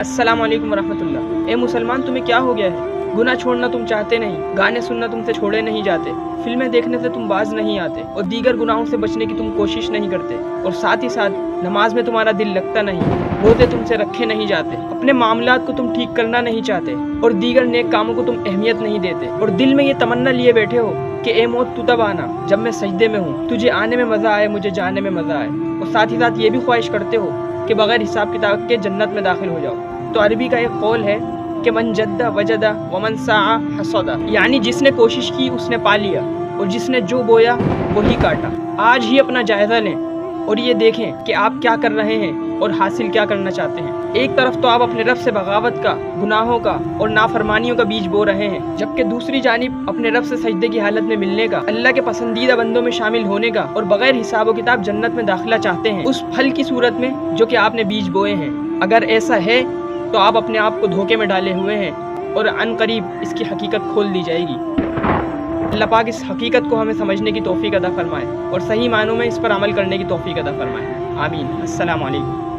अस्सलाम वालेकुम वरहमतुल्लाह। ए मुसलमान, तुम्हें क्या हो गया है? गुनाह छोड़ना तुम चाहते नहीं, गाने सुनना तुमसे छोड़े नहीं जाते, फिल्में देखने से तुम बाज नहीं आते और दीगर गुनाहों से बचने की तुम कोशिश नहीं करते, और साथ ही साथ नमाज में तुम्हारा दिल लगता नहीं, रोज़े तुमसे रखे नहीं जाते, अपने मामलात को तुम ठीक करना नहीं चाहते और दीगर नेक कामों को तुम अहमियत नहीं देते, और दिल में ये तमन्ना लिए बैठे हो कि ए मौत तू तब आना जब मैं सजदे में हूँ, तुझे आने में मज़ा आए मुझे जाने में मज़ा आए, और साथ ही साथ ये भी ख्वाहिश करते हो कि बगैर हिसाब किताब के जन्नत में दाखिल हो जाओ। तो अरबी का एक कौल है कि मन जद्दा वजदा वमन साआ हसदा, यानी जिसने कोशिश की उसने पा लिया और जिसने जो बोया वही काटा। आज ही अपना जायज़ा लें और ये देखें कि आप क्या कर रहे हैं और हासिल क्या करना चाहते हैं। एक तरफ तो आप अपने रब से बगावत का, गुनाहों का और नाफरमानियों का बीज बो रहे हैं, जबकि दूसरी जानिब अपने रब से सजदे की हालत में मिलने का, अल्लाह के पसंदीदा बंदों में शामिल होने का और बगैर हिसाब व किताब जन्नत में दाखिला चाहते हैं, उस फल की सूरत में जो कि आपने बीज बोए हैं। अगर ऐसा है तो आप अपने आप को धोखे में डाले हुए हैं और अनकरीब इसकी हकीकत खोल दी जाएगी। अल्लाह पाक इस हकीकत को हमें समझने की तौफीक अता फरमाए और सही मानों में इस पर अमल करने की तौफीक अता फरमाए। आमीन। अस्सलाम वालेकुम।